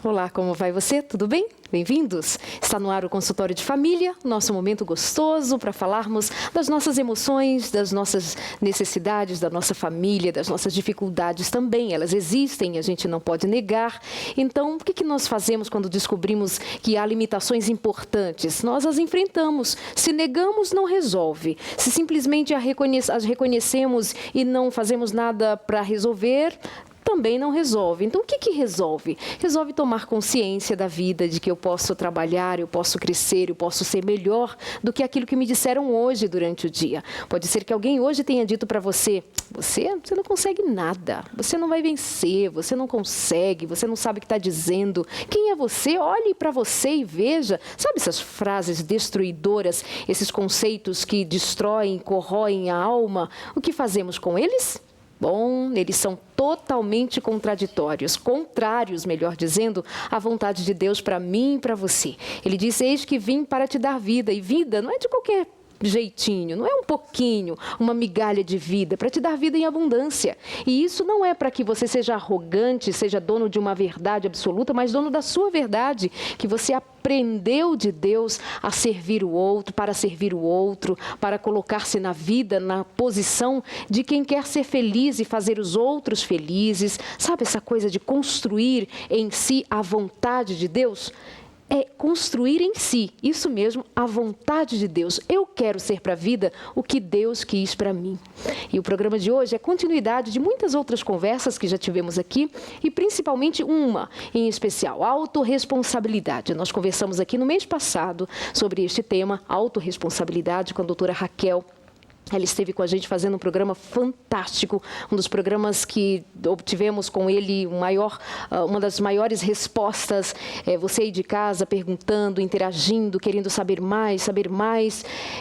Olá, como vai você? Tudo bem? Bem-vindos! Está no ar o Consultório de Família, nosso momento gostoso para falarmos das nossas emoções, das nossas necessidades, da nossa família, das nossas dificuldades também. Elas existem, a gente não pode negar. Então, o que nós fazemos quando descobrimos que há limitações importantes? Nós as enfrentamos. Se negamos, não resolve. Se simplesmente as reconhecemos e não fazemos nada para resolver, também não resolve. Então, o que resolve? Resolve tomar consciência da vida, de que eu posso trabalhar, eu posso crescer, eu posso ser melhor do que aquilo que me disseram hoje durante o dia. Pode ser que alguém hoje tenha dito para você, você não consegue nada, você não vai vencer, você não consegue, você não sabe o que está dizendo. Quem é você? Olhe para você e veja. Sabe essas frases destruidoras, esses conceitos que destroem, corroem a alma? O que fazemos com eles? Bom, eles são totalmente contraditórios, contrários, melhor dizendo, à vontade de Deus para mim e para você. Ele diz, eis que vim para te dar vida, e vida não é de qualquer jeitinho, não é um pouquinho, uma migalha de vida, para te dar vida em abundância. E isso não é para que você seja arrogante, seja dono de uma verdade absoluta, mas dono da sua verdade, que você aprendeu de Deus a servir o outro, para colocar-se na vida, na posição de quem quer ser feliz e fazer os outros felizes. Sabe essa coisa de construir em si a vontade de Deus? É construir em si, isso mesmo, a vontade de Deus. Eu quero ser para a vida o que Deus quis para mim. E o programa de hoje é continuidade de muitas outras conversas que já tivemos aqui, e principalmente uma em especial, autorresponsabilidade. Nós conversamos aqui no mês passado sobre este tema, autorresponsabilidade, com a doutora Raquel. Ela esteve com a gente fazendo um programa fantástico, um dos programas que obtivemos com ele uma das maiores respostas. Você aí de casa perguntando, interagindo, querendo saber mais.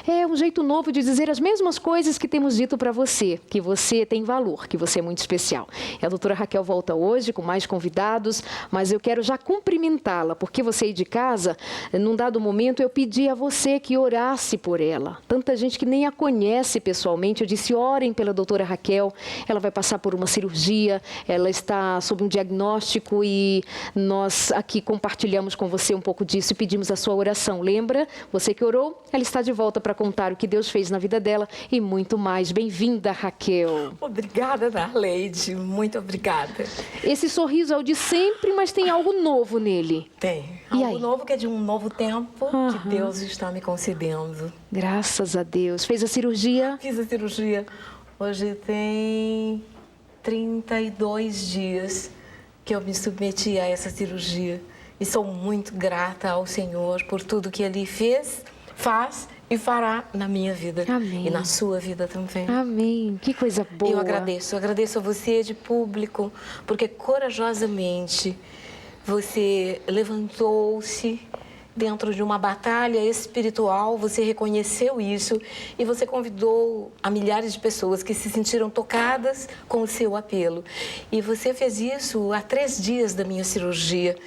É um jeito novo de dizer as mesmas coisas que temos dito para você, que você tem valor, que você é muito especial. E a doutora Raquel volta hoje com mais convidados, mas eu quero já cumprimentá-la, porque você aí de casa, num dado momento, eu pedi a você que orasse por ela. Tanta gente que nem a conhece pessoalmente, eu disse, orem pela doutora Raquel, ela vai passar por uma cirurgia, ela está sob um diagnóstico e nós aqui compartilhamos com você um pouco disso e pedimos a sua oração. Lembra? Você que orou, ela está de volta para contar o que Deus fez na vida dela e muito mais. Bem-vinda, Raquel. Obrigada, Darleide, muito obrigada. Esse sorriso é o de sempre, mas tem algo novo nele. Tem. E algo aí? novo que é de um novo tempo que Deus está me concedendo. Graças a Deus. Fez a cirurgia? Fiz a cirurgia. Hoje tem 32 dias que eu me submeti a essa cirurgia. E sou muito grata ao Senhor por tudo que Ele fez, faz e fará na minha vida. Amém. E na sua vida também. Amém. Que coisa boa. Eu agradeço a você de público, porque corajosamente você levantou-se dentro de uma batalha espiritual, você reconheceu isso e você convidou a milhares de pessoas que se sentiram tocadas com o seu apelo. E você fez isso há 3 dias da minha cirurgia.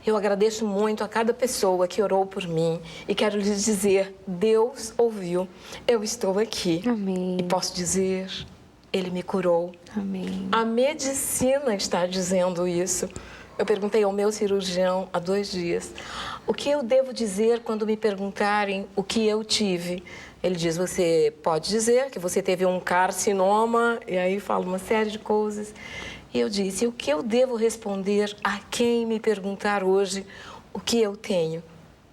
Eu agradeço muito a cada pessoa que orou por mim e quero lhes dizer, Deus ouviu, eu estou aqui. Amém. E posso dizer, Ele me curou. Amém. A medicina está dizendo isso. Eu perguntei ao meu cirurgião há 2 dias, o que eu devo dizer quando me perguntarem o que eu tive? Ele diz, você pode dizer que você teve um carcinoma, e aí fala uma série de coisas. E eu disse, o que eu devo responder a quem me perguntar hoje o que eu tenho?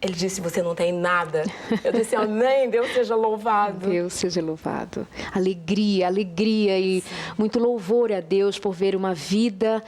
Ele disse, você não tem nada. Eu disse, amém, Deus seja louvado. Deus seja louvado. Alegria e muito louvor a Deus por ver uma vida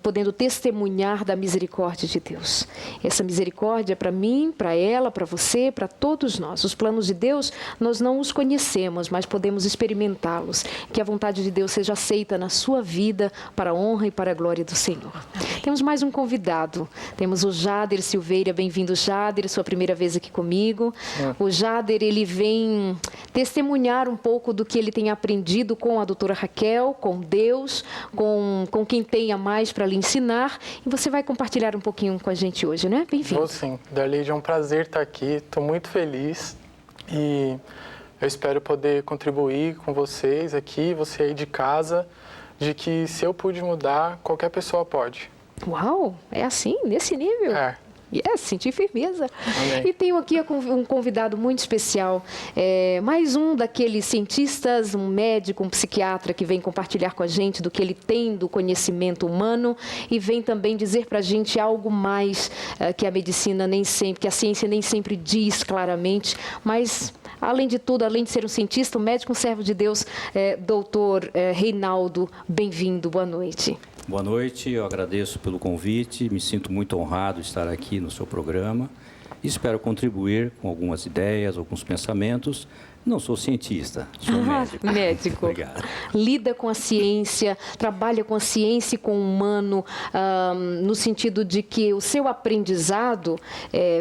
podendo testemunhar da misericórdia de Deus. Essa misericórdia para mim, para ela, para você, para todos nós. Os planos de Deus, nós não os conhecemos, mas podemos experimentá-los. Que a vontade de Deus seja aceita na sua vida para a honra e para a glória do Senhor. Amém. Temos mais um convidado. Temos o Jader Silveira. Bem-vindo, Jader, sua primeira vez aqui comigo. O Jader, ele vem testemunhar um pouco do que ele tem aprendido com a doutora Raquel, com Deus, com quem tenha mais para lhe ensinar. E você vai compartilhar um pouquinho com a gente hoje, né? Bem-vindo. Vou sim. Darleide, é um prazer estar aqui. Estou muito feliz e eu espero poder contribuir com vocês aqui, você aí de casa, de que se eu pude mudar, qualquer pessoa pode. Uau, é assim, nesse nível? É. Yes, senti firmeza. Amém. E tenho aqui um convidado muito especial, mais um daqueles cientistas, um médico, um psiquiatra que vem compartilhar com a gente do que ele tem do conhecimento humano e vem também dizer para a gente algo mais que a medicina nem sempre, que a ciência nem sempre diz claramente, mas além de tudo, além de ser um cientista, um médico, um servo de Deus, doutor Reinaldo, bem-vindo, boa noite. Boa noite, eu agradeço pelo convite, me sinto muito honrado de estar aqui no seu programa e espero contribuir com algumas ideias, alguns pensamentos. Não sou cientista, sou médico. Médico. Obrigado. Lida com a ciência, trabalha com a ciência e com o humano, no sentido de que o seu aprendizado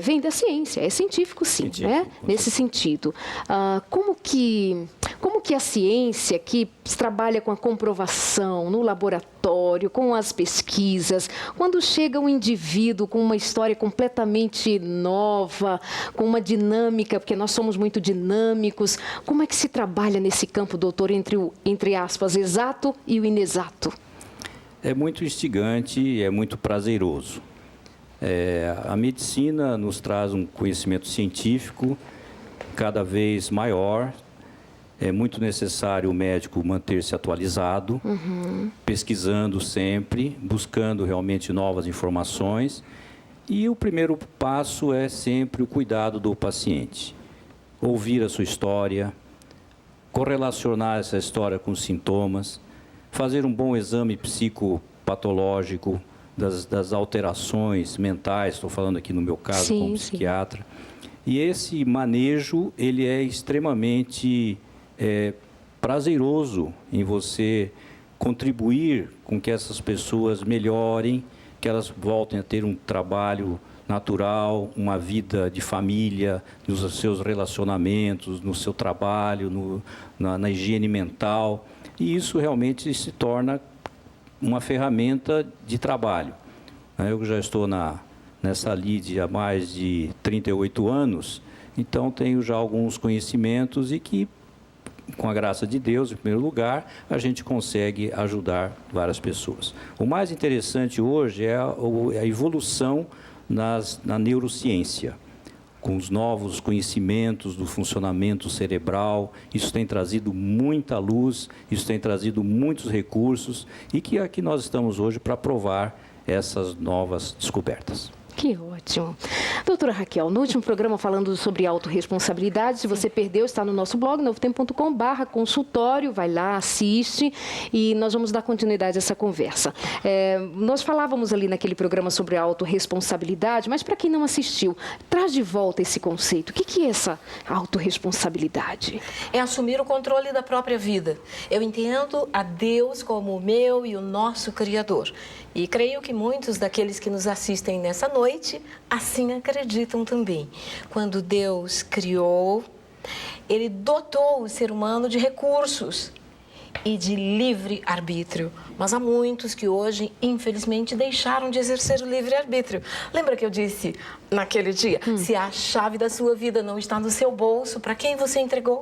vem da ciência, é científico sim, Científico, né? Nesse sentido. Como que a ciência que trabalha com a comprovação no laboratório, com as pesquisas, quando chega um indivíduo com uma história completamente nova, com uma dinâmica, porque nós somos muito dinâmicos, como é que se trabalha nesse campo, doutor, entre aspas, exato e o inexato? É muito instigante e é muito prazeroso. A medicina nos traz um conhecimento científico cada vez maior. É muito necessário o médico manter-se atualizado, pesquisando sempre, buscando realmente novas informações. E o primeiro passo é sempre o cuidado do paciente. Ouvir a sua história, correlacionar essa história com os sintomas, fazer um bom exame psicopatológico das alterações mentais, estou falando aqui no meu caso como psiquiatra. E esse manejo, ele é extremamente prazeroso em você contribuir com que essas pessoas melhorem, que elas voltem a ter um trabalho natural, uma vida de família, nos seus relacionamentos, no seu trabalho, na higiene mental. E isso realmente se torna uma ferramenta de trabalho. Eu já estou nessa lide há mais de 38 anos, então tenho já alguns conhecimentos e que, com a graça de Deus, em primeiro lugar, a gente consegue ajudar várias pessoas. O mais interessante hoje é a evolução na neurociência, com os novos conhecimentos do funcionamento cerebral. Isso tem trazido muita luz, isso tem trazido muitos recursos e que aqui nós estamos hoje para provar essas novas descobertas. Que ótimo. Doutora Raquel, no último programa falando sobre autorresponsabilidade, se você perdeu, está no nosso blog, novotempo.com/consultório, vai lá, assiste e nós vamos dar continuidade a essa conversa. Nós falávamos ali naquele programa sobre a autorresponsabilidade, mas para quem não assistiu, traz de volta esse conceito. O que é essa autorresponsabilidade? É assumir o controle da própria vida. Eu entendo a Deus como o meu e o nosso Criador. E creio que muitos daqueles que nos assistem nessa noite assim acreditam também. Quando Deus criou, Ele dotou o ser humano de recursos e de livre arbítrio. Mas há muitos que hoje, infelizmente, deixaram de exercer o livre arbítrio. Lembra que eu disse naquele dia? Se a chave da sua vida não está no seu bolso, para quem você entregou?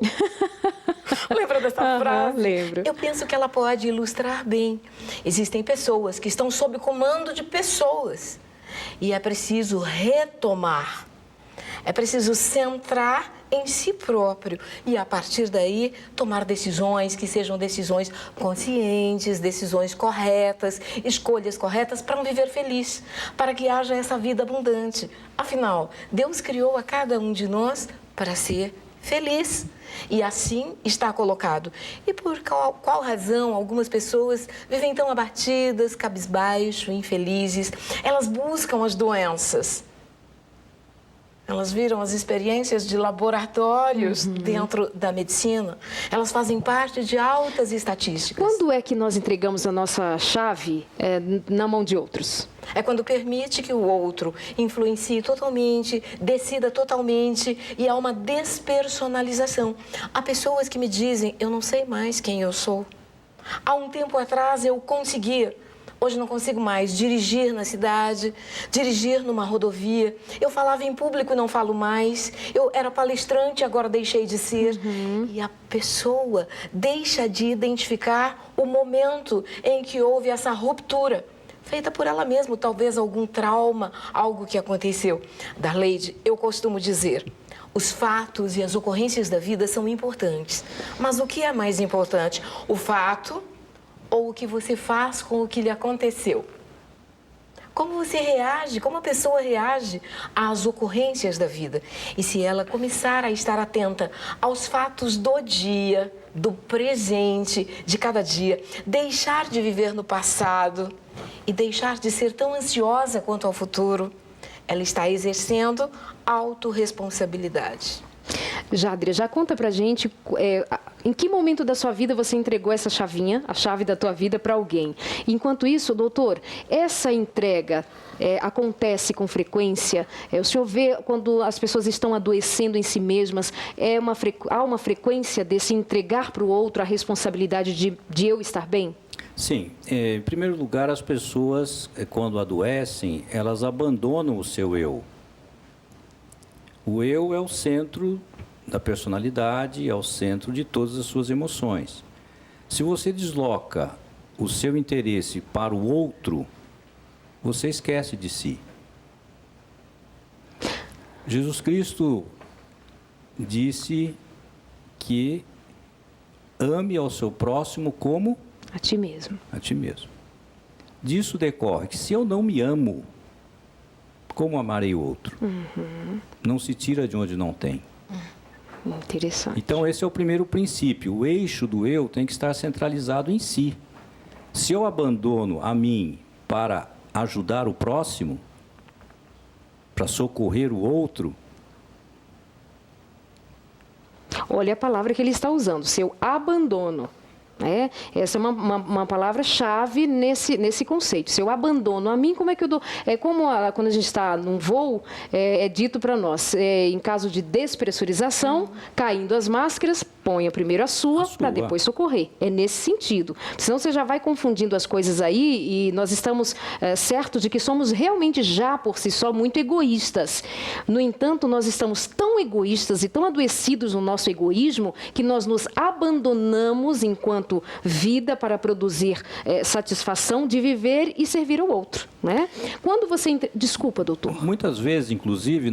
Lembra dessa frase? Lembro. Eu penso que ela pode ilustrar bem. Existem pessoas que estão sob comando de pessoas. E é preciso retomar. É preciso centrar em si próprio e, a partir daí, tomar decisões que sejam decisões conscientes, decisões corretas, escolhas corretas para um viver feliz, para que haja essa vida abundante. Afinal, Deus criou a cada um de nós para ser feliz. E assim está colocado. E por qual razão algumas pessoas vivem tão abatidas, cabisbaixo, infelizes? Elas buscam as doenças. Elas viram as experiências de laboratórios dentro da medicina. Elas fazem parte de altas estatísticas. Quando é que nós entregamos a nossa chave na mão de outros? É quando permite que o outro influencie totalmente, decida totalmente e há uma despersonalização. Há pessoas que me dizem, eu não sei mais quem eu sou. Há um tempo atrás eu conseguia. Hoje não consigo mais dirigir na cidade, dirigir numa rodovia. Eu falava em público e não falo mais. Eu era palestrante, agora deixei de ser. E a pessoa deixa de identificar o momento em que houve essa ruptura. feita por ela mesma, talvez algum trauma, algo que aconteceu. Darleide, eu costumo dizer, os fatos e as ocorrências da vida são importantes, mas o que é mais importante, o fato ou o que você faz com o que lhe aconteceu? Como você reage, como a pessoa reage às ocorrências da vida. E se ela começar a estar atenta aos fatos do dia, do presente, de cada dia, deixar de viver no passado e deixar de ser tão ansiosa quanto ao futuro, ela está exercendo autorresponsabilidade. Jadria, já conta pra gente em que momento da sua vida você entregou essa chavinha, a chave da tua vida, para alguém. Enquanto isso, doutor, essa entrega acontece com frequência? O senhor vê quando as pessoas estão adoecendo em si mesmas, há uma frequência desse entregar para o outro a responsabilidade de eu estar bem? Sim. Em primeiro lugar, as pessoas, quando adoecem, elas abandonam o seu eu. O eu é o centro da personalidade, é o centro de todas as suas emoções. Se você desloca o seu interesse para o outro, você esquece de si. Jesus Cristo disse que ame ao seu próximo como a ti mesmo. A ti mesmo. Disso decorre que se eu não me amo, como amarei o outro? Não se tira de onde não tem. Interessante. Então, esse é o primeiro princípio. O eixo do eu tem que estar centralizado em si. Se eu abandono a mim para ajudar o próximo, para socorrer o outro... Olha a palavra que ele está usando, seu abandono. Essa é uma palavra-chave nesse conceito. Se eu abandono a mim, como é que eu dou? Quando a gente está num voo, é dito para nós, em caso de despressurização, caindo as máscaras, ponha primeiro a sua para depois socorrer. É nesse sentido. Senão você já vai confundindo as coisas aí e nós estamos certos de que somos realmente já por si só muito egoístas. No entanto, nós estamos tão egoístas e tão adoecidos no nosso egoísmo que nós nos abandonamos enquanto vida para produzir satisfação de viver e servir ao outro, né? Quando você... Desculpa, doutor. Muitas vezes, inclusive,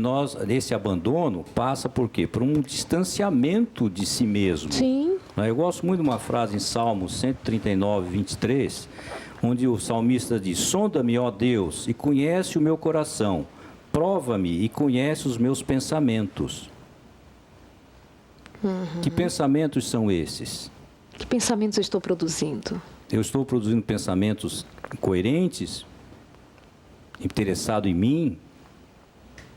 esse abandono passa por quê? Por um distanciamento de si mesmo. Sim. Eu gosto muito de uma frase em Salmos 139, 23, onde o salmista diz: sonda-me, ó Deus, e conhece o meu coração, prova-me e conhece os meus pensamentos. Que pensamentos são esses? Que pensamentos eu estou produzindo? Eu estou produzindo pensamentos coerentes, interessado em mim,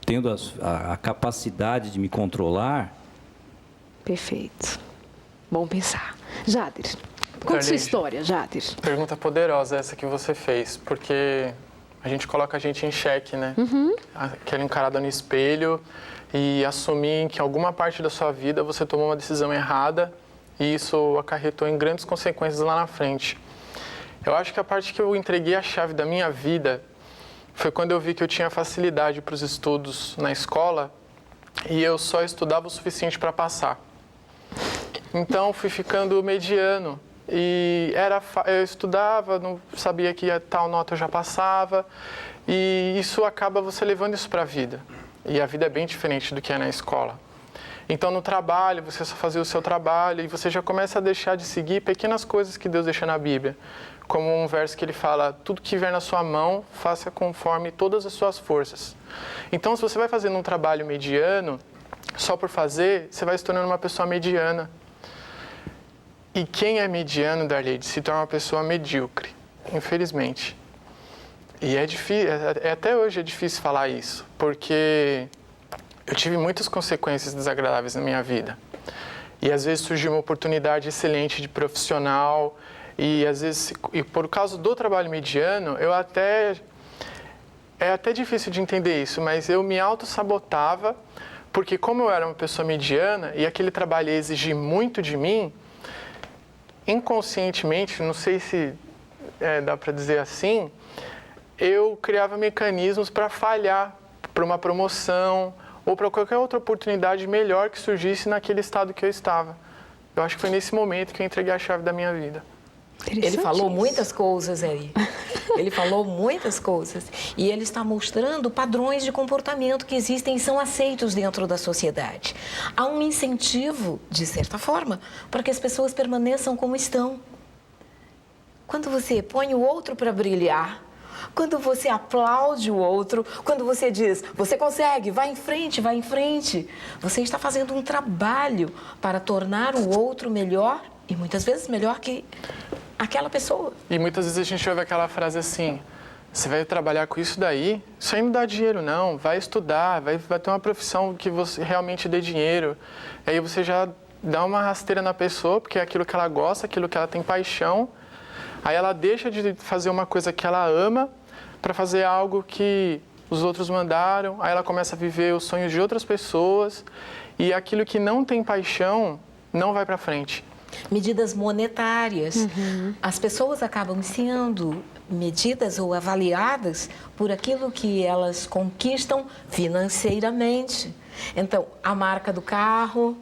tendo a capacidade de me controlar? Perfeito. Bom pensar. Jader, conta sua história, Jader. Pergunta poderosa essa que você fez, porque a gente coloca a gente em xeque, né? Aquela encarada no espelho e assumir que em alguma parte da sua vida você tomou uma decisão errada e isso acarretou em grandes consequências lá na frente. Eu acho que a parte que eu entreguei a chave da minha vida foi quando eu vi que eu tinha facilidade para os estudos na escola e eu só estudava o suficiente para passar. Então, fui ficando mediano e eu estudava, não sabia que tal nota eu já passava e isso acaba você levando isso para a vida. E a vida é bem diferente do que é na escola. Então, no trabalho, você só fazia o seu trabalho e você já começa a deixar de seguir pequenas coisas que Deus deixa na Bíblia. Como um verso que ele fala, tudo que vier na sua mão, faça conforme todas as suas forças. Então, se você vai fazendo um trabalho mediano, só por fazer, você vai se tornando uma pessoa mediana. E quem é mediano, Darleide, se torna uma pessoa medíocre, infelizmente. E é difícil, até hoje é difícil falar isso, porque eu tive muitas consequências desagradáveis na minha vida. E às vezes surgiu uma oportunidade excelente de profissional, e às vezes, e por causa do trabalho mediano, é até difícil de entender isso, mas eu me auto-sabotava, porque como eu era uma pessoa mediana, e aquele trabalho ia exigir muito de mim, inconscientemente, não sei se dá para dizer assim, eu criava mecanismos para falhar, para uma promoção, ou para qualquer outra oportunidade melhor que surgisse naquele estado que eu estava. Eu acho que foi nesse momento que eu entreguei a chave da minha vida. Ele falou muitas coisas aí. Ele falou muitas coisas. E ele está mostrando padrões de comportamento que existem e são aceitos dentro da sociedade. Há um incentivo, de certa forma, para que as pessoas permaneçam como estão. Quando você põe o outro para brilhar, quando você aplaude o outro, quando você diz, você consegue, vai em frente, você está fazendo um trabalho para tornar o outro melhor e muitas vezes melhor que aquela pessoa. E muitas vezes a gente ouve aquela frase assim, você vai trabalhar com isso daí? Isso aí não dá dinheiro não, vai estudar, vai ter uma profissão que você realmente dê dinheiro. Aí você já dá uma rasteira na pessoa, porque é aquilo que ela gosta, aquilo que ela tem paixão. Aí ela deixa de fazer uma coisa que ela ama para fazer algo que os outros mandaram. Aí ela começa a viver os sonhos de outras pessoas e aquilo que não tem paixão não vai para frente. Medidas monetárias. As pessoas acabam sendo medidas ou avaliadas por aquilo que elas conquistam financeiramente. Então, a marca do carro,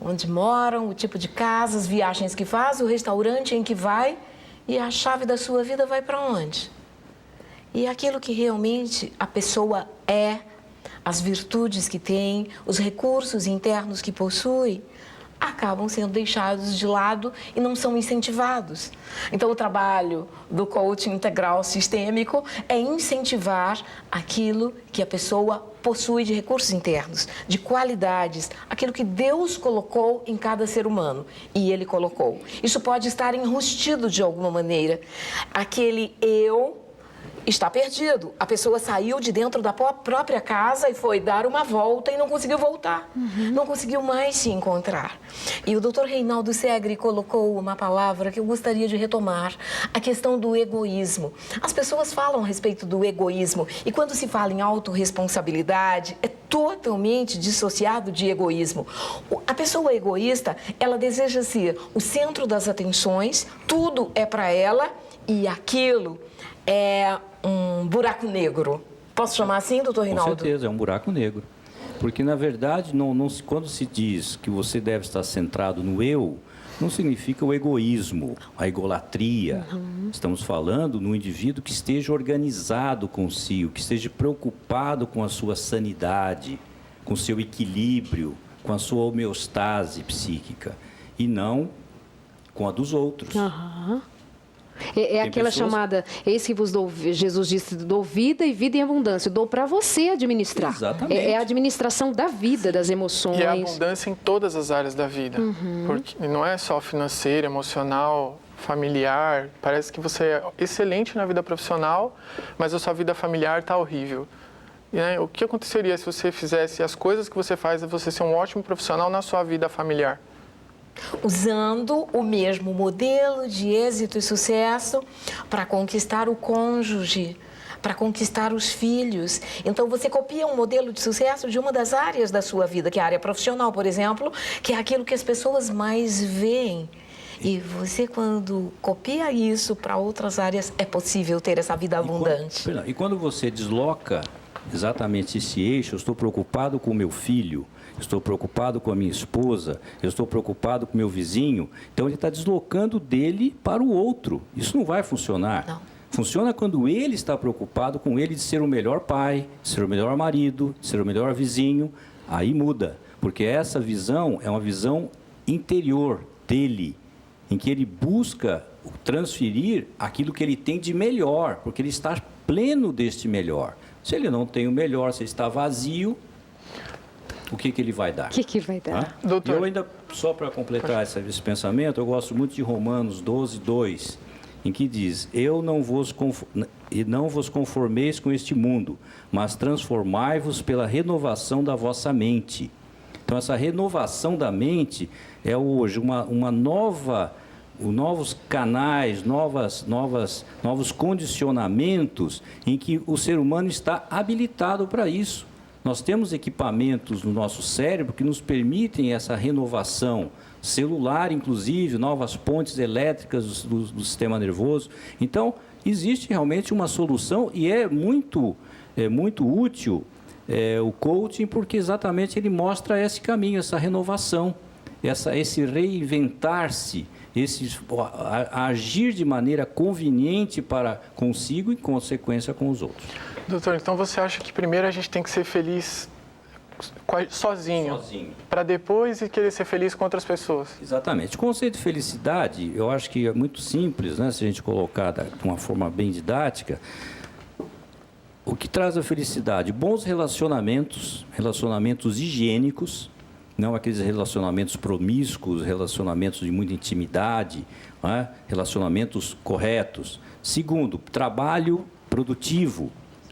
onde moram, o tipo de casa, as viagens que faz, o restaurante em que vai, e a chave da sua vida vai para onde? E aquilo que realmente a pessoa é, as virtudes que tem, os recursos internos que possui, acabam sendo deixados de lado e não são incentivados. Então, o trabalho do coaching integral sistêmico é incentivar aquilo que a pessoa possui de recursos internos, de qualidades, aquilo que Deus colocou em cada ser humano, e Ele colocou. Isso pode estar enrustido de alguma maneira. Aquele eu está perdido. A pessoa saiu de dentro da própria casa e foi dar uma volta e não conseguiu voltar. Não conseguiu mais se encontrar. E o Dr. Reinaldo Segre colocou uma palavra que eu gostaria de retomar, a questão do egoísmo. As pessoas falam a respeito do egoísmo e quando se fala em autorresponsabilidade, é totalmente dissociado de egoísmo. A pessoa egoísta, ela deseja ser o centro das atenções, tudo é para ela e aquilo é um buraco negro. Posso chamar assim, doutor Reinaldo? Com certeza, é um buraco negro. Porque, na verdade, quando se diz que você deve estar centrado no eu, não significa o egoísmo, a egolatria. Estamos falando no indivíduo que esteja organizado consigo, que esteja preocupado com a sua sanidade, com o seu equilíbrio, com a sua homeostase psíquica, e não com a dos outros. É aquela chamada, eis que vos dou, Jesus disse, dou vida e vida em abundância, dou para você administrar. Exatamente. É a administração da vida, das emoções. E a abundância em todas as áreas da vida, porque não é só financeira, emocional, familiar. Parece que você é excelente na vida profissional, mas a sua vida familiar está horrível. E, né, o que aconteceria se você fizesse as coisas que você faz, você ser um ótimo profissional na sua vida familiar? Usando o mesmo modelo de êxito e sucesso para conquistar o cônjuge, para conquistar os filhos. Então, você copia um modelo de sucesso de uma das áreas da sua vida, que é a área profissional, por exemplo, que é aquilo que as pessoas mais veem. E você, quando copia isso para outras áreas, é possível ter essa vida abundante. E quando você desloca exatamente esse eixo, eu estou preocupado com o meu filho, estou preocupado com a minha esposa, eu estou preocupado com o meu vizinho, então ele está deslocando dele para o outro. Isso não vai funcionar. Não. Funciona quando ele está preocupado com ele de ser o melhor pai, de ser o melhor marido, de ser o melhor vizinho. Aí muda, porque essa visão é uma visão interior dele, em que ele busca transferir aquilo que ele tem de melhor, porque ele está pleno deste melhor. Se ele não tem o melhor, se ele está vazio, o que ele vai dar? O que vai dar? Doutor. Eu ainda, só para completar esse pensamento, eu gosto muito de Romanos 12, 2, em que diz, não vos conformeis com este mundo, mas transformai-vos pela renovação da vossa mente. Então, essa renovação da mente é hoje novos canais, novos condicionamentos em que o ser humano está habilitado para isso. Nós temos equipamentos no nosso cérebro que nos permitem essa renovação celular, inclusive, novas pontes elétricas do sistema nervoso. Então, existe realmente uma solução e é muito útil o coaching, porque exatamente ele mostra esse caminho, essa renovação, esse reinventar-se, agir de maneira conveniente para consigo e, consequência, com os outros. Doutor, então você acha que primeiro a gente tem que ser feliz sozinho. Para depois querer ser feliz com outras pessoas? Exatamente. O conceito de felicidade, eu acho que é muito simples, né? Se a gente colocar de uma forma bem didática. O que traz a felicidade? Bons relacionamentos, relacionamentos higiênicos, não aqueles relacionamentos promíscuos, relacionamentos de muita intimidade, né? Relacionamentos corretos. Segundo, trabalho produtivo.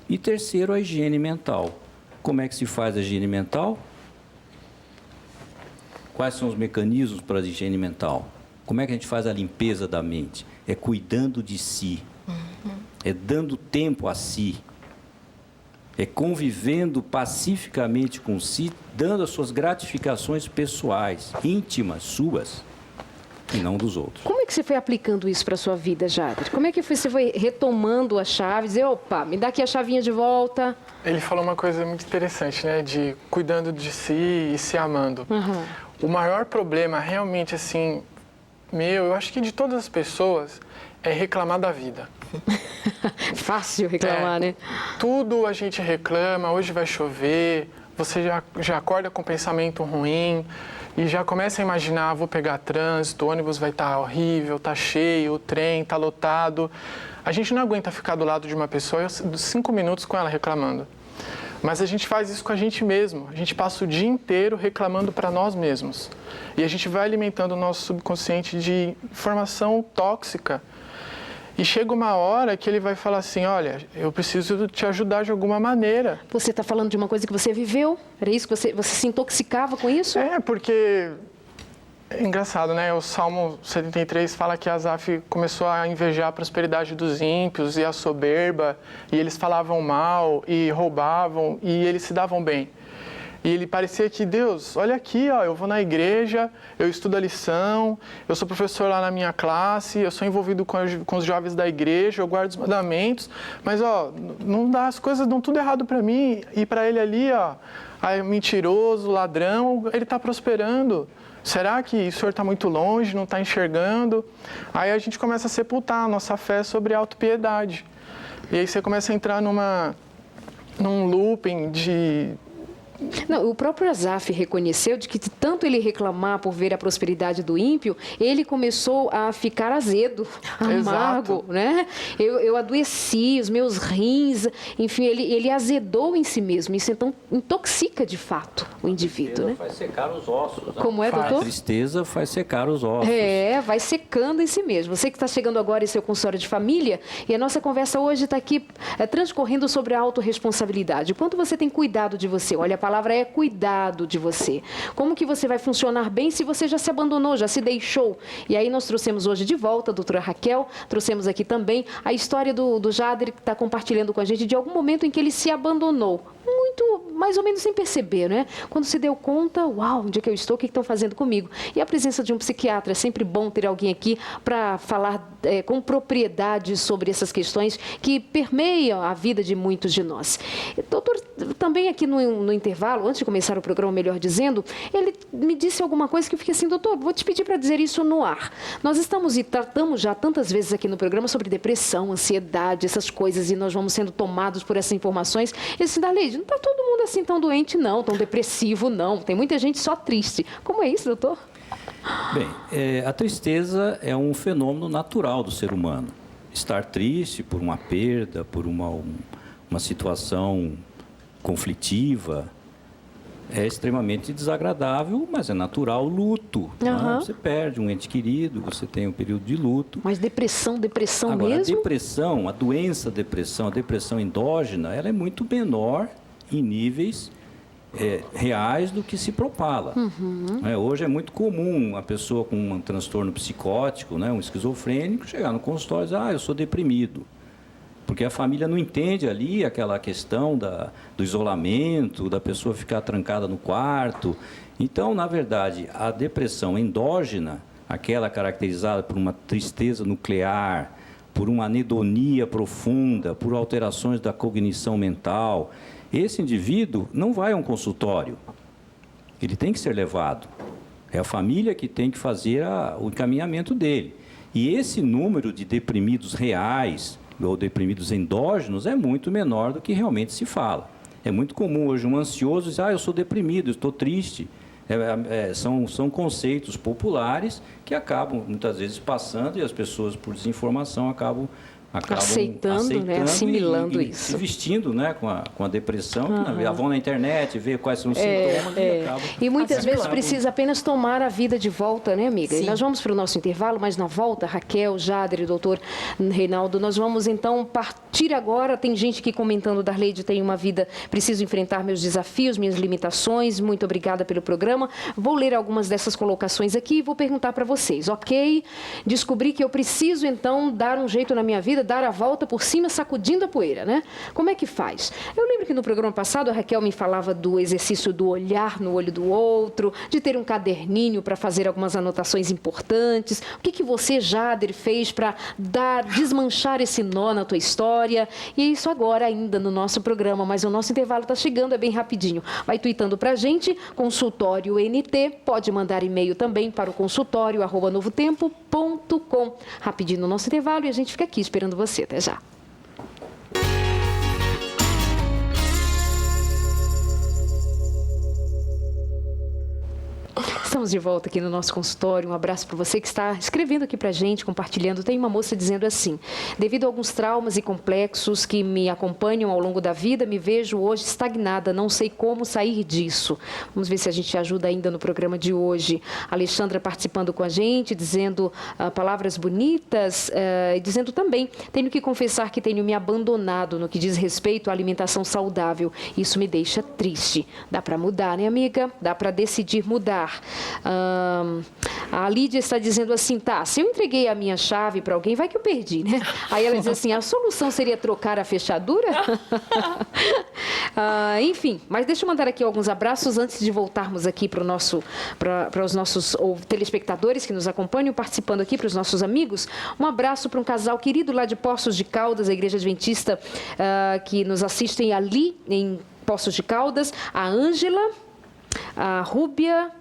E terceiro, a higiene mental. Como é que se faz a higiene mental? Quais são os mecanismos para a higiene mental? Como é que a gente faz a limpeza da mente? É cuidando de si. É dando tempo a si. É convivendo pacificamente com si, dando as suas gratificações pessoais, íntimas, suas, e não dos outros. Como é que você foi aplicando isso para a sua vida, Jader? Como é que você foi retomando a chave, dizer, opa, me dá aqui a chavinha de volta? Ele falou uma coisa muito interessante, né? De cuidando de si e se amando. O maior problema, realmente, assim, eu acho que de todas as pessoas, é reclamar da vida. Fácil reclamar, né? Tudo a gente reclama, hoje vai chover, você já acorda com pensamento ruim e já começa a imaginar, vou pegar trânsito, o ônibus vai estar horrível, está cheio, o trem está lotado. A gente não aguenta ficar do lado de uma pessoa 5 minutos com ela reclamando. Mas a gente faz isso com a gente mesmo. A gente passa o dia inteiro reclamando para nós mesmos. E a gente vai alimentando o nosso subconsciente de informação tóxica. E chega uma hora que ele vai falar assim, olha, eu preciso te ajudar de alguma maneira. Você está falando de uma coisa que você viveu? Era isso que você se intoxicava com isso? É, porque é engraçado, né? O Salmo 73 fala que Asaf começou a invejar a prosperidade dos ímpios e a soberba, e eles falavam mal e roubavam, e eles se davam bem. E ele parecia que, Deus, olha aqui, ó, eu vou na igreja, eu estudo a lição, eu sou professor lá na minha classe, eu sou envolvido com os jovens da igreja, eu guardo os mandamentos, mas, ó, não dá, as coisas dão tudo errado para mim, e para ele ali, ó, mentiroso, ladrão, ele está prosperando. Será que o senhor está muito longe, não está enxergando? Aí a gente começa a sepultar a nossa fé sobre a autopiedade. E aí você começa a entrar num looping de... Não, o próprio Asaf reconheceu de que tanto ele reclamar por ver a prosperidade do ímpio, ele começou a ficar azedo, amargo, né? Eu adoeci, os meus rins, enfim, ele azedou em si mesmo. Isso então intoxica de fato o indivíduo, né? Faz secar os ossos. Né? Como é, doutor? A tristeza faz secar os ossos. É, vai secando em si mesmo. Você que está chegando agora em seu consultório de família, e a nossa conversa hoje está aqui transcorrendo sobre a autorresponsabilidade. O quanto você tem cuidado de você? Olha, a palavra é cuidado de você. Como que você vai funcionar bem se você já se abandonou, já se deixou? E aí nós trouxemos hoje de volta a doutora Raquel, trouxemos aqui também a história do Jader, que está compartilhando com a gente de algum momento em que ele se abandonou. Muito, mais ou menos sem perceber, né? Quando se deu conta, uau, onde é que eu estou, o que estão fazendo comigo? E a presença de um psiquiatra, é sempre bom ter alguém aqui para falar com propriedade sobre essas questões que permeiam a vida de muitos de nós. Doutor, também aqui no intervalo, antes de começar o programa, melhor dizendo, ele me disse alguma coisa que eu fiquei assim, doutor, vou te pedir para dizer isso no ar. Nós estamos e tratamos já tantas vezes aqui no programa sobre depressão, ansiedade, essas coisas, e nós vamos sendo tomados por essas informações. Ele disse, Darleide, não está todo mundo assim tão doente, não, tão depressivo, não. Tem muita gente só triste. Como é isso, doutor? Bem, a tristeza é um fenômeno natural do ser humano. Estar triste por uma perda, por uma situação conflitiva, é extremamente desagradável, mas é natural o luto. Né? Você perde um ente querido, você tem um período de luto. Mas depressão Agora, mesmo? A depressão, a doença depressão, a depressão endógena, ela é muito menor em níveis reais do que se propala. Hoje é muito comum a pessoa com um transtorno psicótico, né, um esquizofrênico, chegar no consultório e dizer, eu sou deprimido. Porque a família não entende ali aquela questão do isolamento, da pessoa ficar trancada no quarto. Então, na verdade, a depressão endógena, aquela caracterizada por uma tristeza nuclear, por uma anedonia profunda, por alterações da cognição mental, esse indivíduo não vai a um consultório. Ele tem que ser levado. É a família que tem que fazer o encaminhamento dele. E esse número de deprimidos reais ou deprimidos endógenos é muito menor do que realmente se fala. É muito comum hoje um ansioso dizer, eu sou deprimido, estou triste. São conceitos populares que acabam, muitas vezes, passando e as pessoas, por desinformação, acabam aceitando, né? Assimilando isso. Se vestindo, né? com a depressão, vão na internet, ver quais são os sintomas e acabam. E muitas vezes precisa apenas tomar a vida de volta, né, amiga? Sim. E nós vamos para o nosso intervalo, mas na volta, Raquel, Jader e doutor Reinaldo, nós vamos então partir agora. Tem gente aqui comentando, Darleide, tenho uma vida, preciso enfrentar meus desafios, minhas limitações. Muito obrigada pelo programa. Vou ler algumas dessas colocações aqui e vou perguntar para vocês. Ok, descobri que eu preciso então dar um jeito na minha vida, dar a volta por cima, sacudindo a poeira, né? Como é que faz? Eu lembro que no programa passado a Raquel me falava do exercício do olhar no olho do outro, de ter um caderninho para fazer algumas anotações importantes. O que você, Jader, fez para desmanchar esse nó na tua história? E é isso agora ainda no nosso programa, mas o nosso intervalo está chegando, é bem rapidinho. Vai tuitando para a gente, consultório NT, pode mandar e-mail também para o consultório@novotempo.com. Rapidinho no nosso intervalo e a gente fica aqui esperando você. Até já. Estamos de volta aqui no nosso consultório. Um abraço para você que está escrevendo aqui para a gente, compartilhando. Tem uma moça dizendo assim: devido a alguns traumas e complexos que me acompanham ao longo da vida, me vejo hoje estagnada, não sei como sair disso. Vamos ver se a gente ajuda ainda no programa de hoje. A Alexandra participando com a gente, dizendo palavras bonitas e dizendo também: tenho que confessar que tenho me abandonado no que diz respeito à alimentação saudável. Isso me deixa triste. Dá para mudar, né, amiga? Dá para decidir mudar. A Lídia está dizendo assim, se eu entreguei a minha chave para alguém, vai que eu perdi, né? Aí ela diz assim, a solução seria trocar a fechadura? Enfim, mas deixa eu mandar aqui alguns abraços antes de voltarmos aqui para os nossos telespectadores que nos acompanham, participando aqui, para os nossos amigos. Um abraço para um casal querido lá de Poços de Caldas, a Igreja Adventista, que nos assistem ali em Poços de Caldas, a Ângela, a Rúbia...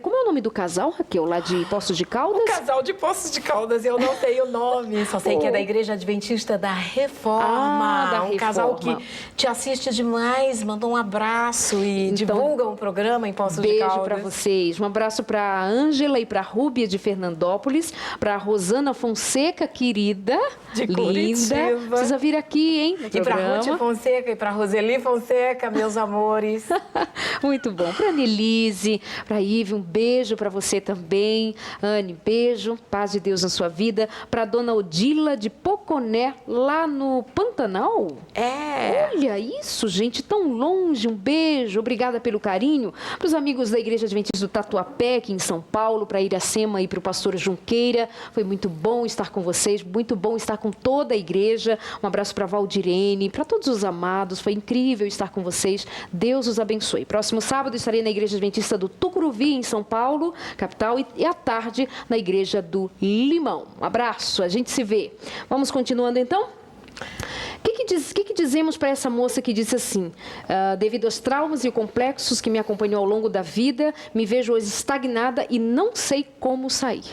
Como é o nome do casal, Raquel, lá de Poços de Caldas? O casal de Poços de Caldas, eu não sei o nome, só sei que é da Igreja Adventista da Reforma. Um casal que te assiste demais, mandou um abraço e divulga um programa em Poços de Caldas. Beijo para vocês. Um abraço para a Ângela e para a Rúbia de Fernandópolis, para a Rosana Fonseca, querida, de linda. Curitiba. Precisa vir aqui, hein, no programa. E para Ruth Fonseca e para Roseli Fonseca, meus amores. Muito bom. Para a Nelise, para um beijo para você também. Anne, beijo. Paz de Deus na sua vida. Para a dona Odila de Poconé, lá no Pantanal. Olha isso, gente, tão longe. Um beijo. Obrigada pelo carinho. Para os amigos da Igreja Adventista do Tatuapé, aqui em São Paulo, para Iracema e para o pastor Junqueira. Foi muito bom estar com vocês, muito bom estar com toda a igreja. Um abraço para Valdirene, para todos os amados. Foi incrível estar com vocês. Deus os abençoe. Próximo sábado estarei na Igreja Adventista do Tucuruvi, em São Paulo, capital, e à tarde na Igreja do Limão. Um abraço, a gente se vê. Vamos continuando então? O que dizemos para essa moça que disse assim, devido aos traumas e complexos que me acompanhou ao longo da vida, me vejo hoje estagnada e não sei como sair?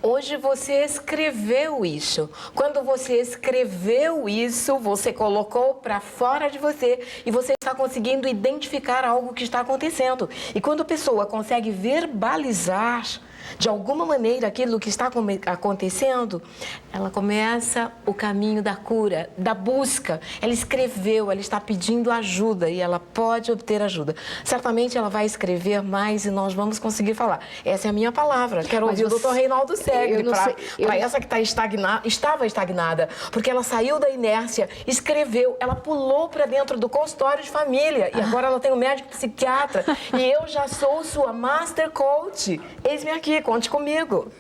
Hoje você escreveu isso. Quando você escreveu isso, você colocou para fora de você e você está conseguindo identificar algo que está acontecendo. E quando a pessoa consegue verbalizar de alguma maneira aquilo que está acontecendo, ela começa o caminho da cura, da busca. Ela escreveu, ela está pedindo ajuda e ela pode obter ajuda. Certamente ela vai escrever mais e nós vamos conseguir falar. Essa é a minha palavra. Quero ouvir o doutor Reinaldo Segre para essa que estava estagnada, porque ela saiu da inércia, escreveu, ela pulou para dentro do consultório de família e agora ela tem um médico psiquiatra e eu já sou sua Master Coach. Eis-me aqui. Conte comigo.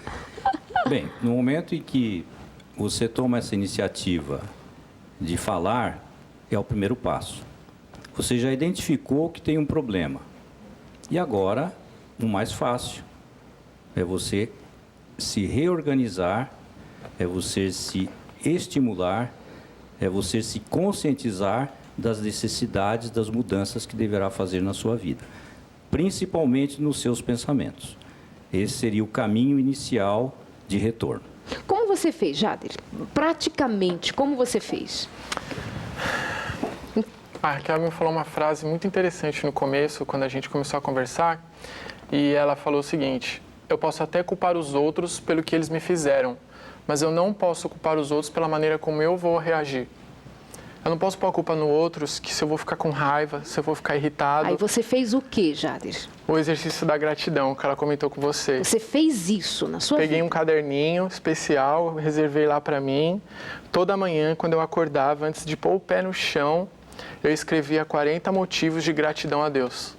Bem, no momento em que você toma essa iniciativa de falar, é o primeiro passo. Você já identificou que tem um problema. E agora, o mais fácil é você se reorganizar, é você se estimular, é você se conscientizar das necessidades, das mudanças que deverá fazer na sua vida. principalmente nos seus pensamentos. Esse seria o caminho inicial de retorno. Como você fez, Jader? Praticamente, como você fez? A Raquel me falou uma frase muito interessante no começo, quando a gente começou a conversar, e ela falou o seguinte: eu posso até culpar os outros pelo que eles me fizeram, mas eu não posso culpar os outros pela maneira como eu vou reagir. Eu não posso pôr a culpa no outros, que se eu vou ficar com raiva, se eu vou ficar irritado. Aí você fez o quê, Jader? O exercício da gratidão, que ela comentou com você. Você fez isso na sua vida? Peguei um caderninho especial, reservei lá para mim. Toda manhã, quando eu acordava, antes de pôr o pé no chão, eu escrevia 40 motivos de gratidão a Deus.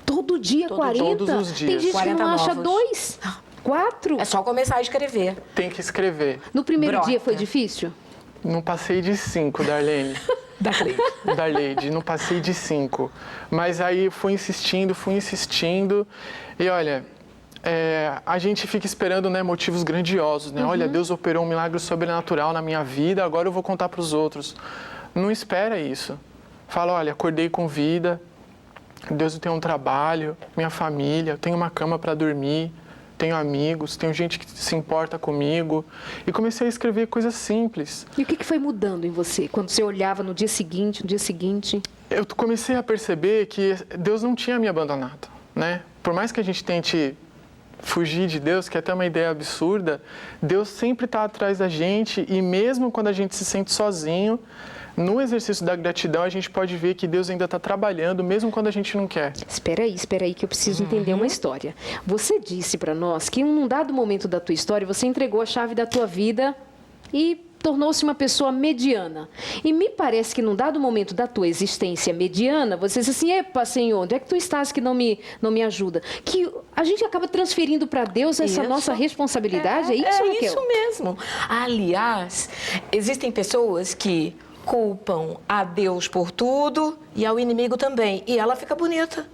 Todo dia, 40? Todos os dias. Tem gente que 40 não acha novos. 2, 4. É só começar a escrever. Tem que escrever. No primeiro Brota. dia foi difícil? Não passei de 5, Darlene. Darleide, não passei de 5. Mas aí fui insistindo. E olha, a gente fica esperando, né, motivos grandiosos, né? Olha, Deus operou um milagre sobrenatural na minha vida, agora eu vou contar para os outros. Não espera isso. Fala, olha, acordei com vida, Deus tem um trabalho, minha família, tenho uma cama para dormir, tenho amigos, tenho gente que se importa comigo. E comecei a escrever coisas simples. E o que foi mudando em você? Quando você olhava no dia seguinte, Eu comecei a perceber que Deus não tinha me abandonado, né? Por mais que a gente tente fugir de Deus, que é até uma ideia absurda, Deus sempre está atrás da gente, e mesmo quando a gente se sente sozinho, no exercício da gratidão a gente pode ver que Deus ainda está trabalhando, mesmo quando a gente não quer. Espera aí que eu preciso entender uma história. Você disse para nós que em um dado momento da tua história, você entregou a chave da tua vida e tornou-se uma pessoa mediana. E me parece que num dado momento da tua existência mediana, você disse assim: epa, Senhor, onde é que tu estás que não me ajuda? Que a gente acaba transferindo para Deus essa nossa responsabilidade, é isso, Raquel? É isso mesmo. Aliás, existem pessoas que culpam a Deus por tudo e ao inimigo também. E ela fica bonita.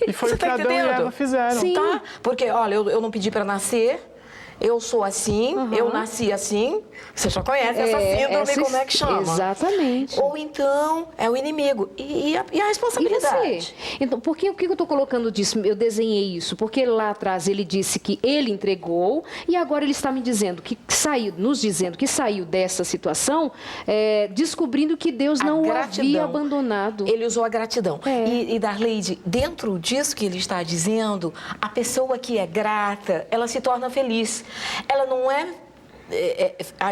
E foi Você o que tá Adão e entendendo? Eva fizeram. Sim. Tá? Porque, olha, eu não pedi para nascer, eu sou assim, eu nasci assim. Você já conhece essa síndrome, como é que chama? Exatamente. Ou então é o inimigo. E a E responsabilidade? você? Então, por que eu estou colocando disso? Eu desenhei isso porque lá atrás ele disse que ele entregou e agora ele está me dizendo que saiu dessa situação, descobrindo que Deus não o havia abandonado. Ele usou a gratidão. É. E Darleide, dentro disso que ele está dizendo, a pessoa que é grata, ela se torna feliz. Ela não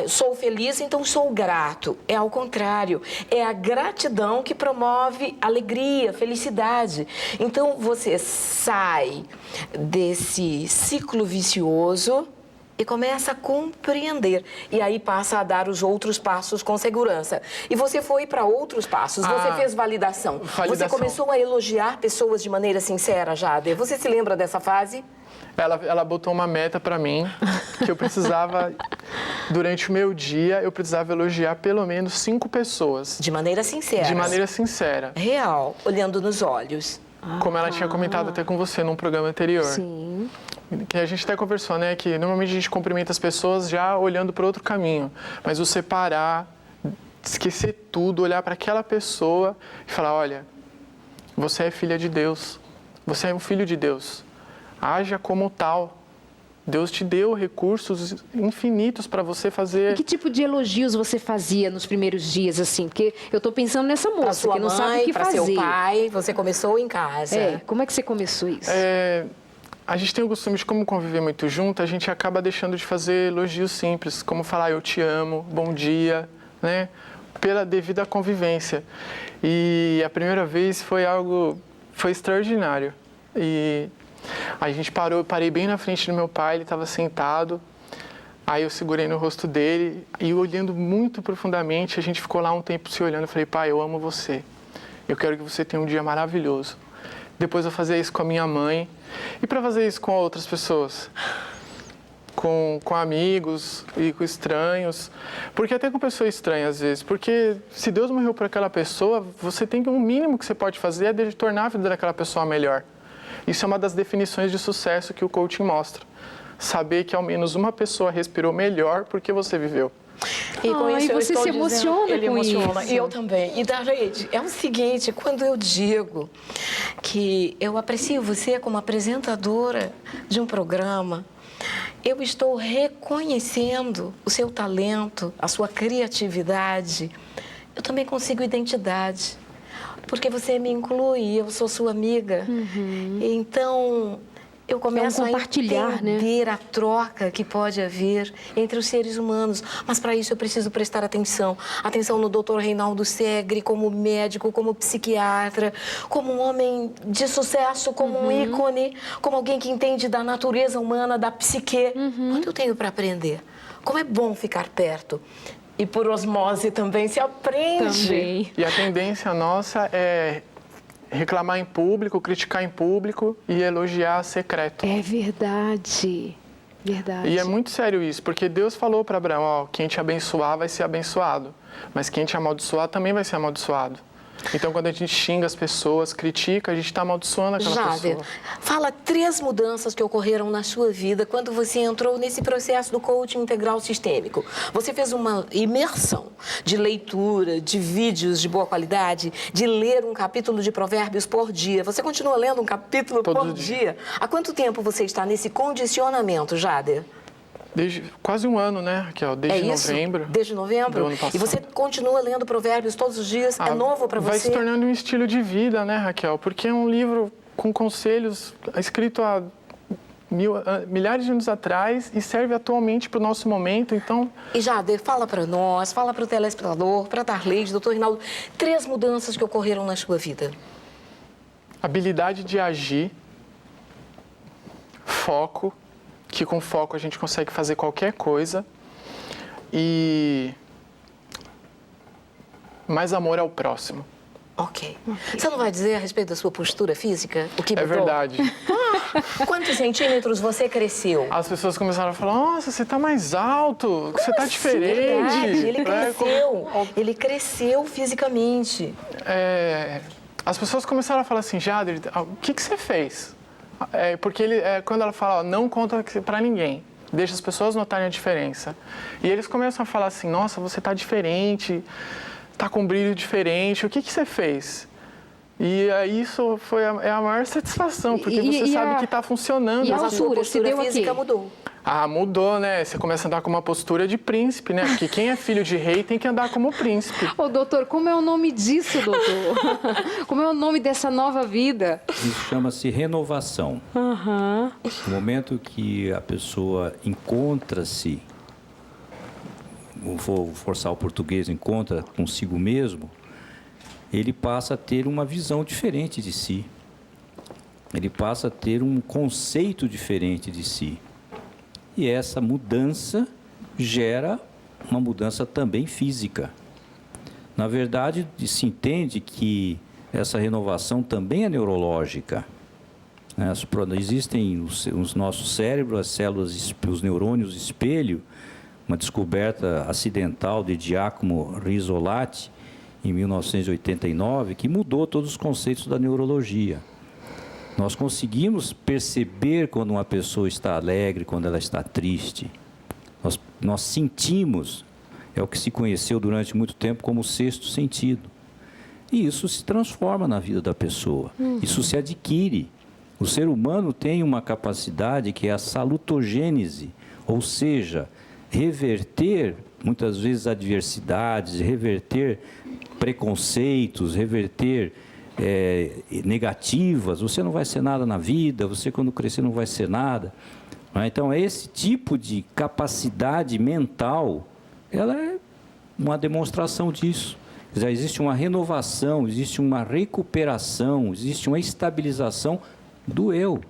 sou feliz, então sou grato. É ao contrário. É a gratidão que promove alegria, felicidade. Então, você sai desse ciclo vicioso e começa a compreender. E aí passa a dar os outros passos com segurança. E você foi para outros passos. Você fez validação. Você começou a elogiar pessoas de maneira sincera, Jader. Você se lembra dessa fase? Ela botou uma meta para mim, que eu precisava, durante o meu dia, eu precisava elogiar pelo menos 5 pessoas. De maneira sincera. De maneira sincera. Real, olhando nos olhos. Como ela tinha comentado até com você num programa anterior. Sim. Que a gente até conversou, né? Que normalmente a gente cumprimenta as pessoas já olhando para outro caminho. Mas o separar, esquecer tudo, olhar para aquela pessoa e falar: olha, você é filha de Deus. Você é um filho de Deus. Haja como tal. Deus te deu recursos infinitos para você fazer. E que tipo de elogios você fazia nos primeiros dias, assim? Porque eu estou pensando nessa Pra moça sua que não mãe, sabe o que pra fazer. seu pai, você começou em casa. Como é que você começou isso? A gente tem o costume de, como conviver muito junto, a gente acaba deixando de fazer elogios simples, como falar eu te amo, bom dia, né? Pela devida convivência. E a primeira vez foi extraordinário. E a gente eu parei bem na frente do meu pai, ele estava sentado. Aí eu segurei no rosto dele e, olhando muito profundamente, a gente ficou lá um tempo se olhando. Eu falei: pai, eu amo você. Eu quero que você tenha um dia maravilhoso. Depois eu fazia isso com a minha mãe. E para fazer isso com outras pessoas? Com amigos e com estranhos. Porque até com pessoa estranha, às vezes. Porque se Deus morreu por aquela pessoa, você tem que, o mínimo que você pode fazer é de tornar a vida daquela pessoa melhor. Isso é uma das definições de sucesso que o coaching mostra. Saber que ao menos uma pessoa respirou melhor porque você viveu. E com isso eu você estou se dizendo, emociona ele com emociona. isso. E eu também. E, Darleide, é o seguinte, quando eu digo que eu aprecio você como apresentadora de um programa, eu estou reconhecendo o seu talento, a sua criatividade. Eu também consigo identidade, porque você me inclui, eu sou sua amiga. Então, eu começo a compartilhar, entender a troca que pode haver entre os seres humanos. Mas, para isso, eu preciso prestar atenção. Atenção no Dr. Reinaldo Segre, como médico, como psiquiatra, como um homem de sucesso, como um ícone, como alguém que entende da natureza humana, da psique. Quanto eu tenho para aprender? Como é bom ficar perto. E por osmose também se aprende. Também. E a tendência nossa é reclamar em público, criticar em público e elogiar secreto. É verdade. Verdade. E é muito sério isso, porque Deus falou para Abraão, ó, quem te abençoar vai ser abençoado, mas quem te amaldiçoar também vai ser amaldiçoado. Então, quando a gente xinga as pessoas, critica, a gente está amaldiçoando aquela Jader, pessoa. fala 3 mudanças que ocorreram na sua vida quando você entrou nesse processo do coaching integral sistêmico. Você fez uma imersão de leitura, de vídeos de boa qualidade, de ler um capítulo de Provérbios por dia. Você continua lendo um capítulo por dia? Há quanto tempo você está nesse condicionamento, Jader? Desde quase um ano, né, Raquel? Desde novembro. Desde novembro? Do ano passado. E você continua lendo Provérbios todos os dias? É novo para você? Vai se tornando um estilo de vida, né, Raquel? Porque é um livro com conselhos escrito há milhares de anos atrás e serve atualmente para o nosso momento, então... E Jader, fala para nós, fala para o telespectador, para a Darleide, doutor Reinaldo, 3 mudanças que ocorreram na sua vida. Habilidade de agir, foco, que com foco a gente consegue fazer qualquer coisa, e mais amor ao próximo. Ok. Você não vai dizer a respeito da sua postura física? O que É mudou? verdade. Quantos centímetros você cresceu? As pessoas começaram a falar, nossa, você está mais alto, você está diferente. Verdade, ele É, cresceu. Ele cresceu fisicamente. As pessoas começaram a falar assim, Jader, o que você fez? Porque quando ela fala, ó, não conta para ninguém, deixa as pessoas notarem a diferença. E eles começam a falar assim, nossa, você está diferente, está com um brilho diferente, o que você fez? E isso foi a maior satisfação, porque você sabe que está funcionando. E a Mas a sua altura, se postura deu física aqui? mudou. Ah, mudou, né? Você começa a andar com uma postura de príncipe, né? Porque quem é filho de rei tem que andar como príncipe. Ô, doutor, como é o nome disso, doutor? Como é o nome dessa nova vida? Isso chama-se renovação. No momento que a pessoa encontra-se, vou forçar o português, encontra consigo mesmo, ele passa a ter uma visão diferente de si. Ele passa a ter um conceito diferente de si. E essa mudança gera uma mudança também física. Na verdade, se entende que essa renovação também é neurológica. Existem os nossos cérebros, as células, os neurônios espelho, uma descoberta acidental de Giacomo Rizzolatti, em 1989, que mudou todos os conceitos da neurologia. Nós conseguimos perceber quando uma pessoa está alegre, quando ela está triste. Nós sentimos, é o que se conheceu durante muito tempo como o 6º sentido. E isso se transforma na vida da pessoa, isso se adquire. O ser humano tem uma capacidade que é a salutogênese, ou seja, reverter muitas vezes adversidades, reverter preconceitos, reverter negativas. Você não vai ser nada na vida, você quando crescer não vai ser nada. Então, esse tipo de capacidade mental, ela é uma demonstração disso. Já existe uma renovação, existe uma recuperação, existe uma estabilização do eu,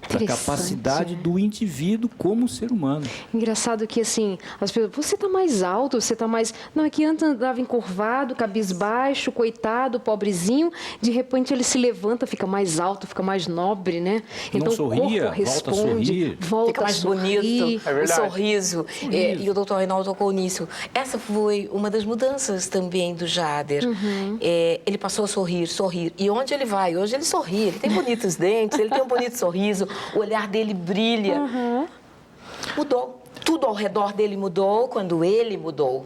da capacidade do indivíduo como ser humano. Engraçado que, assim, as pessoas, você está mais alto, você está mais... Não, é que antes andava encurvado, cabisbaixo, coitado, pobrezinho, de repente ele se levanta, fica mais alto, fica mais nobre, né? Então sorria, o corpo responde, fica mais bonito, É o verdade. sorriso. E o doutor Reinaldo tocou nisso. Essa foi uma das mudanças também do Jader. Ele passou a sorrir. E onde ele vai? Hoje ele sorri, ele tem bonitos dentes, ele tem um bonito sorriso, o olhar dele brilha. Mudou. tudo ao redor dele mudou quando ele mudou.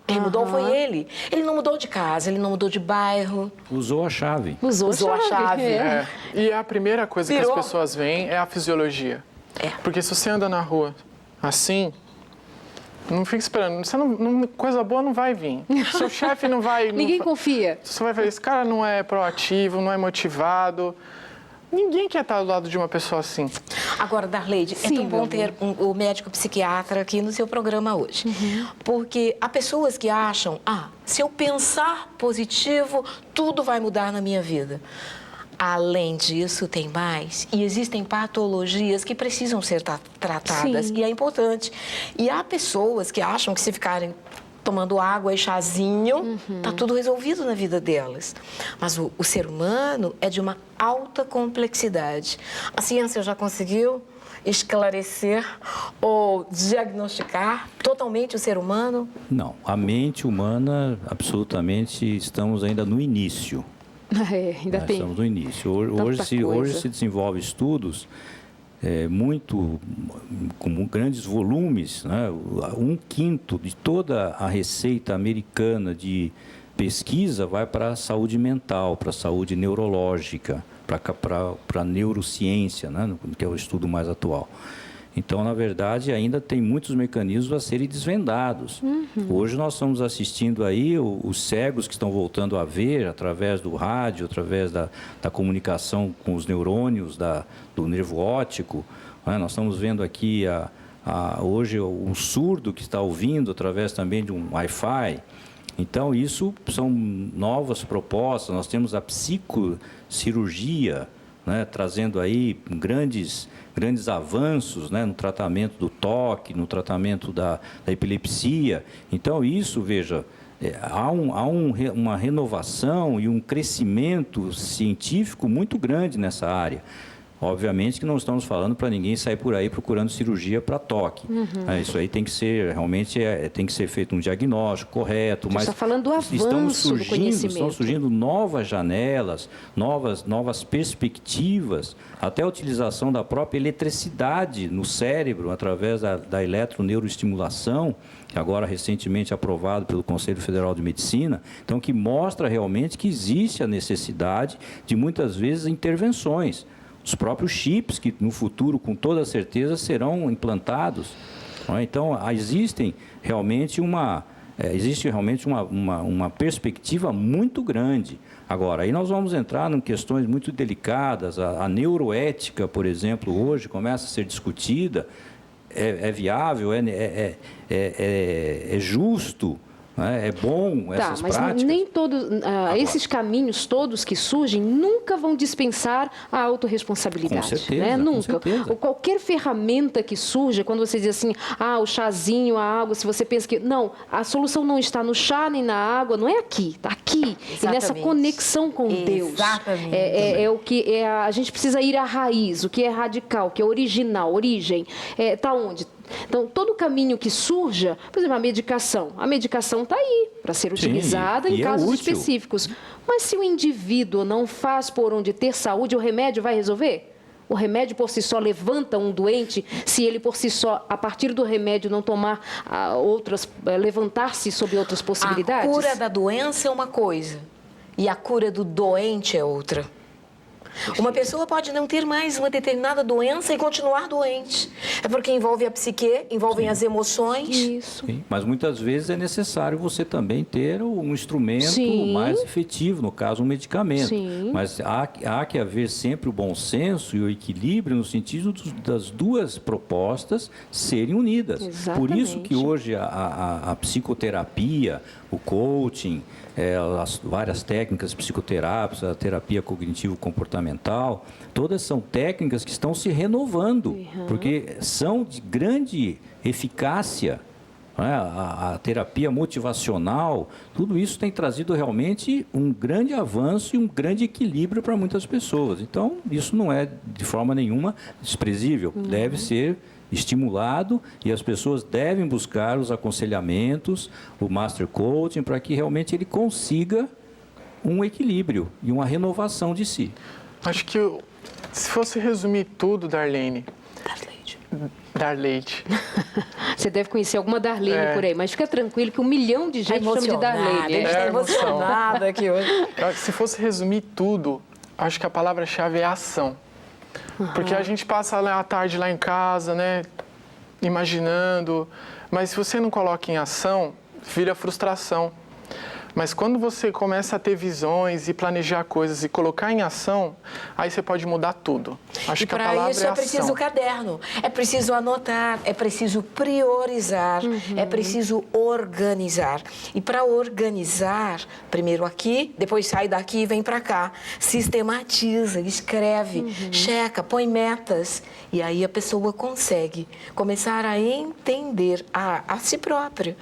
Quem mudou foi ele. Ele não mudou de casa, ele não mudou de bairro. Usou a chave. Usou a chave. E a primeira coisa que as pessoas veem é a fisiologia. Porque se você anda na rua assim, não fica esperando. Você coisa boa não vai vir. Seu chefe não vai... Ninguém confia. Você vai ver, esse cara não é proativo, não é motivado. Ninguém quer estar do lado de uma pessoa assim. Agora, Darleide, é tão bom ter o médico psiquiatra aqui no seu programa hoje. Porque há pessoas que acham, se eu pensar positivo, tudo vai mudar na minha vida. Além disso, tem mais. E existem patologias que precisam ser tratadas. E é importante. E há pessoas que acham que se ficarem tomando água e chazinho, tá tudo resolvido na vida delas. Mas o ser humano é de uma alta complexidade. A ciência já conseguiu esclarecer ou diagnosticar totalmente o ser humano? Não, a mente humana, absolutamente, estamos ainda no início. Ainda tem. Estamos no início. Hoje se desenvolve estudos com grandes volumes, né? 1/5 de toda a receita americana de pesquisa vai para a saúde mental, para a saúde neurológica, para a neurociência, né? Que é o estudo mais atual. Então, na verdade, ainda tem muitos mecanismos a serem desvendados. Hoje nós estamos assistindo aí os cegos que estão voltando a ver através do rádio, através da comunicação com os neurônios do nervo óptico. Né? Nós estamos vendo aqui hoje o surdo que está ouvindo através também de um Wi-Fi. Então, isso são novas propostas. Nós temos a psicocirurgia, né, trazendo aí grandes avanços, né, no tratamento do toque, no tratamento da epilepsia. Então, isso, veja, há uma renovação e um crescimento científico muito grande nessa área. Obviamente que não estamos falando para ninguém sair por aí procurando cirurgia para toque. Isso aí tem que ser, realmente, tem que ser feito um diagnóstico correto. Mas está falando do avanço do conhecimento. Estão surgindo novas janelas, novas perspectivas, até a utilização da própria eletricidade no cérebro, através da eletroneuroestimulação, que agora recentemente aprovado pelo Conselho Federal de Medicina, então que mostra realmente que existe a necessidade de, muitas vezes, intervenções. Os próprios chips que no futuro, com toda certeza, serão implantados. Então, existe realmente uma perspectiva muito grande. Agora, aí nós vamos entrar em questões muito delicadas. A neuroética, por exemplo, hoje começa a ser discutida. É viável, é justo, né? É bom essas práticas. Mas nem todos, esses caminhos todos que surgem nunca vão dispensar a autorresponsabilidade. Com certeza, né? Nunca. Com certeza. Qualquer ferramenta que surja, quando você diz assim, o chazinho, a água, se você pensa que... Não, a solução não está no chá nem na água, não é aqui, está aqui. E nessa conexão com Deus. Exatamente. O que a gente precisa ir à raiz, o que é radical, o que é original, origem. Está onde? Então, todo caminho que surja, por exemplo, a medicação está aí para ser utilizada em casos específicos. Mas se o indivíduo não faz por onde ter saúde, o remédio vai resolver? O remédio por si só levanta um doente, se ele por si só, a partir do remédio, não tomar levantar-se sobre outras possibilidades? A cura da doença é uma coisa e a cura do doente é outra. Uma pessoa pode não ter mais uma determinada doença e continuar doente. É porque envolve a psique, envolvem as emoções. Isso. Sim, mas muitas vezes é necessário você também ter um instrumento mais efetivo, no caso, um medicamento. Sim. Mas há que haver sempre o bom senso e o equilíbrio no sentido das duas propostas serem unidas. Exatamente. Por isso que hoje a psicoterapia, o coaching, as várias técnicas psicoterápicas, a terapia cognitivo-comportamental, todas são técnicas que estão se renovando, porque são de grande eficácia. Né? A terapia motivacional, tudo isso tem trazido realmente um grande avanço e um grande equilíbrio para muitas pessoas. Então, isso não é de forma nenhuma desprezível, deve ser estimulado e as pessoas devem buscar os aconselhamentos, o Master Coaching, para que realmente ele consiga um equilíbrio e uma renovação de si. Acho que se fosse resumir tudo, Darlene, Darleide. Você deve conhecer alguma Darlene por aí, mas fica tranquilo que 1 milhão de gente chama de Darlene. Ele está emocionada aqui hoje. Se fosse resumir tudo, acho que a palavra-chave é ação. Porque a gente passa a tarde lá em casa, né, imaginando, mas se você não coloca em ação, vira frustração. Mas quando você começa a ter visões e planejar coisas e colocar em ação, aí você pode mudar tudo. Acho que a palavra é ação. E para isso é preciso caderno, é preciso anotar, é preciso priorizar, é preciso organizar. E para organizar, primeiro aqui, depois sai daqui e vem para cá. Sistematiza, escreve, checa, põe metas. E aí a pessoa consegue começar a entender a si próprio,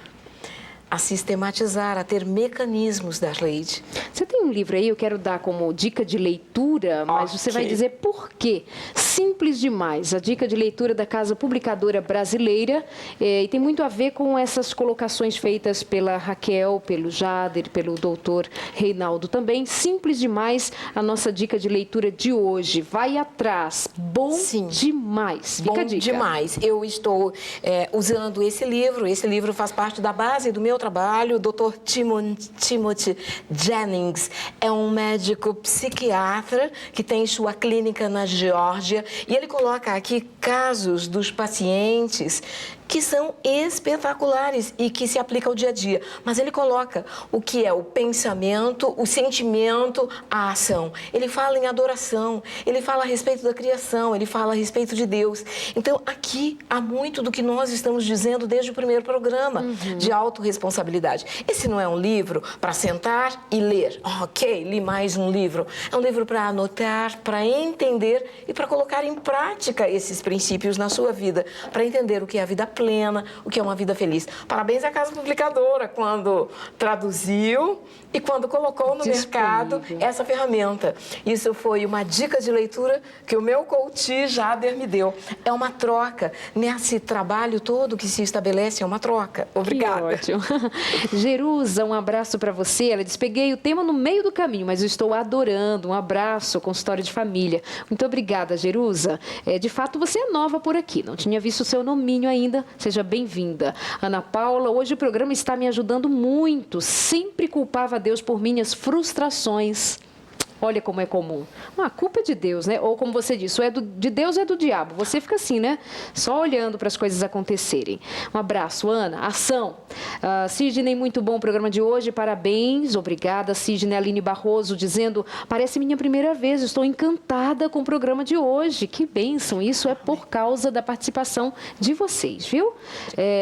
a sistematizar, a ter mecanismos, Darleide. Você tem um livro aí, eu quero dar como dica de leitura, mas você vai dizer por quê. Simples demais, a dica de leitura da Casa Publicadora Brasileira, e tem muito a ver com essas colocações feitas pela Raquel, pelo Jader, pelo doutor Reinaldo também. Simples demais a nossa dica de leitura de hoje. Vai atrás, bom demais. Fica a dica. Demais. Eu estou usando esse livro faz parte da base do meu trabalho. O Dr. Timothy Jennings é um médico psiquiatra que tem sua clínica na Geórgia e ele coloca aqui casos dos pacientes que são espetaculares e que se aplicam ao dia a dia. Mas ele coloca o que é o pensamento, o sentimento, a ação. Ele fala em adoração, ele fala a respeito da criação, ele fala a respeito de Deus. Então, aqui há muito do que nós estamos dizendo desde o primeiro programa, de autorresponsabilidade. Esse não é um livro para sentar e ler. Ok, li mais um livro. É um livro para anotar, para entender e para colocar em prática esses princípios na sua vida, para entender o que é a vida plena, o que é uma vida feliz. Parabéns à Casa Publicadora quando traduziu e quando colocou no mercado essa ferramenta. Isso foi uma dica de leitura que o meu coach Jader me deu. É uma troca. Nesse trabalho todo que se estabelece, é uma troca. Obrigada. Que ótimo. Jerusa, um abraço para você. Ela disse, peguei o tema no meio do caminho, mas eu estou adorando. Um abraço, consultório de família. Muito obrigada, Jerusa. De fato, você é nova por aqui. Não tinha visto o seu nominho ainda. Seja bem-vinda. Ana Paula, hoje o programa está me ajudando muito. Sempre culpava Deus por minhas frustrações. Olha como é comum. A culpa é de Deus, né? Ou como você disse, de Deus é do diabo. Você fica assim, né? Só olhando para as coisas acontecerem. Um abraço, Ana. Ação. Sidney, muito bom o programa de hoje. Parabéns. Obrigada, Sidney. Aline Barroso dizendo, parece minha primeira vez. Estou encantada com o programa de hoje. Que bênção. Isso é por causa da participação de vocês, viu?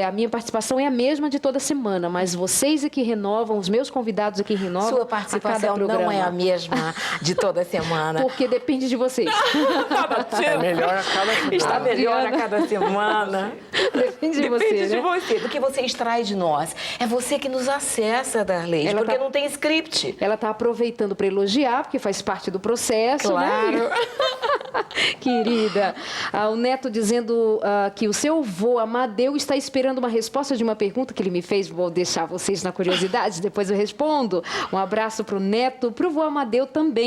A minha participação é a mesma de toda semana, mas vocês é que renovam, os meus convidados é que renovam. Sua participação não é a mesma de toda semana. Porque depende de vocês. É melhor a cada semana. Está melhor a cada semana. Depende de você, Depende de você, do que você extrai de nós. É você que nos acessa, Darleide, porque não tem script. Ela está aproveitando para elogiar, porque faz parte do processo, claro. Né? Querida. O Neto dizendo que o seu avô Amadeu está esperando uma resposta de uma pergunta que ele me fez. Vou deixar vocês na curiosidade, depois eu respondo. Um abraço para o Neto, para o avô Amadeu também.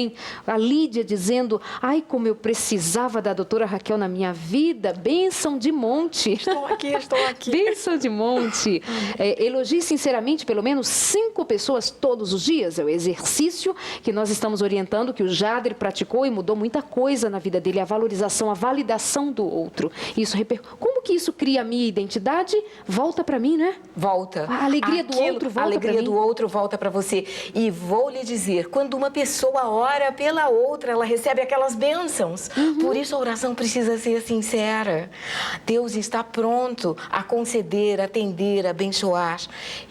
A Lídia dizendo, ai, como eu precisava da doutora Raquel na minha vida. Bênção de monte. Estou aqui. Bênção de monte. Elogie sinceramente pelo menos 5 pessoas todos os dias. É o exercício que nós estamos orientando, que o Jader praticou e mudou muita coisa na vida dele. A valorização, a validação do outro. Como que isso cria a minha identidade? Volta para mim, né? Volta. A alegria do outro volta para mim. A alegria do outro volta para você. E vou lhe dizer, quando uma pessoa ora pela outra, ela recebe aquelas bênçãos. Por isso a oração precisa ser sincera. Deus está pronto a conceder, atender, abençoar.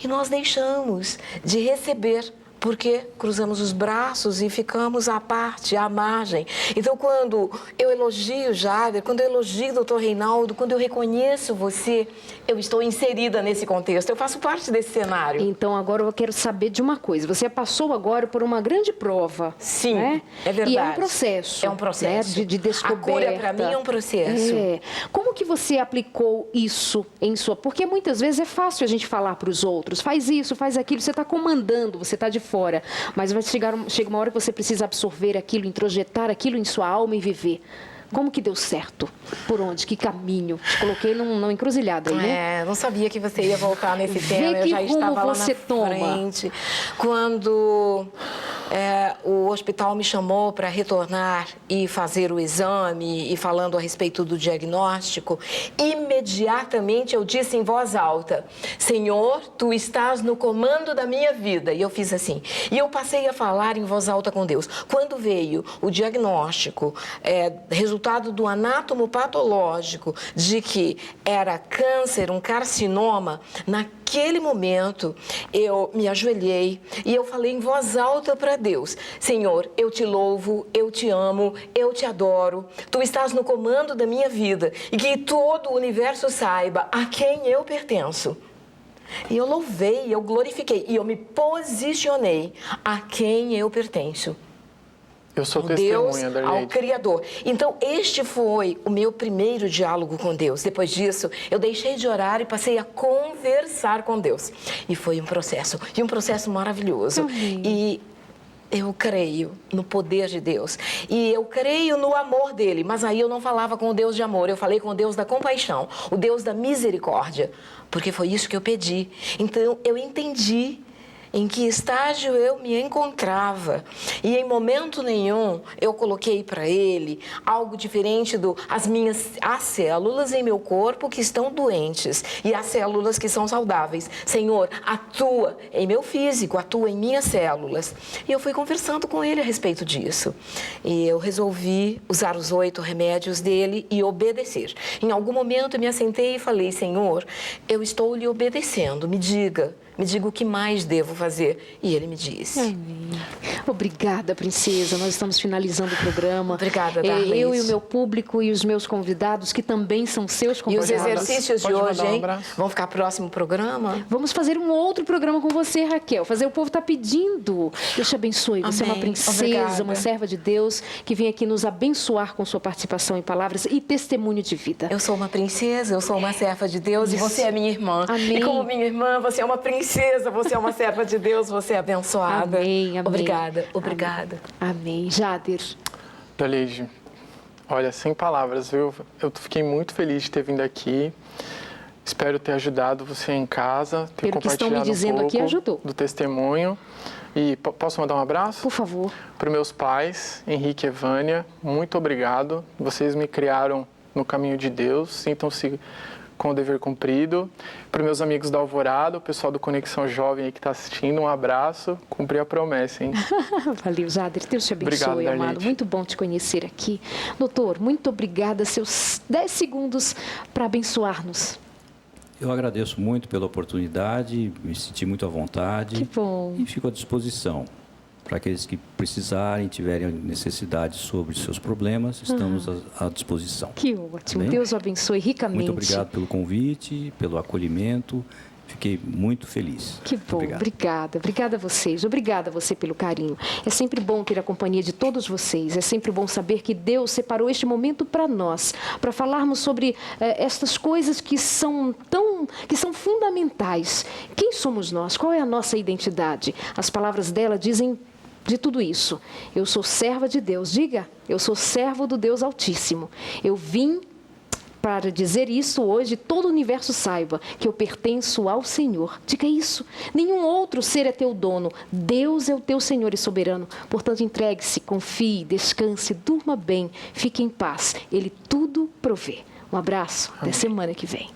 E nós deixamos de receber, porque cruzamos os braços e ficamos à parte, à margem. Então, quando eu elogio o Jader, quando eu elogio o doutor Reinaldo, quando eu reconheço você, eu estou inserida nesse contexto, eu faço parte desse cenário. Então, agora eu quero saber de uma coisa. Você passou agora por uma grande prova. Sim, né? É verdade. E é um processo. É um processo. Né? De descoberta. A cura, para mim, é um processo. Como que você aplicou isso em sua... Porque muitas vezes é fácil a gente falar para os outros. Faz isso, faz aquilo. Você está comandando, você está de fora. Mas chega uma hora que você precisa absorver aquilo, introjetar aquilo em sua alma e viver. Como que deu certo? Por onde? Que caminho? Te coloquei numa encruzilhada aí, né? Não sabia que você ia voltar nesse tema. Eu já rumo estava lá você na toma? frente. Quando o hospital me chamou para retornar e fazer o exame e falando a respeito do diagnóstico, imediatamente eu disse em voz alta: Senhor, Tu estás no comando da minha vida. E eu fiz assim. E eu passei a falar em voz alta com Deus. Quando veio o diagnóstico, resultado do anátomo patológico de que era câncer, um carcinoma, naquele momento eu me ajoelhei e eu falei em voz alta para Deus: Senhor, eu te louvo, eu te amo, eu te adoro. Tu estás no comando da minha vida e que todo o universo saiba a quem eu pertenço. E eu louvei, eu glorifiquei e eu me posicionei a quem eu pertenço. Eu sou Ao testemunha, Deus, ao Criador. Então, este foi o meu primeiro diálogo com Deus. Depois disso, eu deixei de orar e passei a conversar com Deus. E foi um processo maravilhoso. Amém. E eu creio no poder de Deus. E eu creio no amor dele. Mas aí eu não falava com o Deus de amor, eu falei com o Deus da compaixão, o Deus da misericórdia. Porque foi isso que eu pedi. Então, eu entendi em que estágio eu me encontrava. E em momento nenhum eu coloquei para ele algo diferente as células em meu corpo que estão doentes e as células que são saudáveis. Senhor, atua em meu físico, atua em minhas células. E eu fui conversando com ele a respeito disso. E eu resolvi usar os 8 remédios dele e obedecer. Em algum momento eu me assentei e falei: Senhor, eu estou lhe obedecendo, me diga o que mais devo fazer. E ele me disse. Amém. Obrigada, princesa. Nós estamos finalizando o programa. Obrigada, Darlene. Eu e o meu público e os meus convidados, que também são seus E convidados. os exercícios de Pode hoje, mandar um hein? abraço. Vão ficar próximo programa? Vamos fazer um outro programa com você, Raquel. O povo está pedindo. Deus te abençoe. Você é uma Amém. princesa, Obrigada. uma serva de Deus, que vem aqui nos abençoar com sua participação em palavras e testemunho de vida. Eu sou uma princesa, eu sou uma serva de Deus e você é minha irmã. Amém. E como minha irmã, você é uma princesa, você é uma serva de Deus, você é abençoada. Amém, amém. Obrigada, obrigada. Amém. Jader. Daleide, olha, sem palavras, viu? Eu fiquei muito feliz de ter vindo aqui. Espero ter ajudado você em casa, ter Pelo que estão me compartilhado dizendo um pouco aqui, ajudou. do testemunho. E posso mandar um abraço? Por favor. Para meus pais, Henrique e Evânia, muito obrigado. Vocês me criaram no caminho de Deus, sintam-se com o dever cumprido. Para meus amigos da Alvorada, o pessoal do Conexão Jovem aí que está assistindo, um abraço. Cumpri a promessa, hein? Valeu, Jader. Deus te abençoe, Obrigado, amado. Darlene. Muito bom te conhecer aqui. Doutor, muito obrigada. Seus 10 segundos para abençoar-nos. Eu agradeço muito pela oportunidade, me senti muito à vontade. Que bom. E fico à disposição. Para aqueles que precisarem, tiverem necessidade sobre seus problemas, estamos à disposição. Que ótimo. Bem? Deus o abençoe ricamente. Muito obrigado pelo convite, pelo acolhimento. Fiquei muito feliz. Que bom. Obrigado. Obrigada. Obrigada a vocês. Obrigada a você pelo carinho. É sempre bom ter a companhia de todos vocês. É sempre bom saber que Deus separou este momento para nós, para falarmos sobre estas coisas que são fundamentais. Quem somos nós? Qual é a nossa identidade? As palavras dela dizem de tudo isso. Eu sou serva de Deus. Diga, eu sou servo do Deus Altíssimo. Eu vim para dizer isso hoje, todo o universo saiba que eu pertenço ao Senhor. Diga isso. Nenhum outro ser é teu dono. Deus é o teu Senhor e soberano. Portanto, entregue-se, confie, descanse, durma bem, fique em paz. Ele tudo provê. Um abraço. Até semana que vem.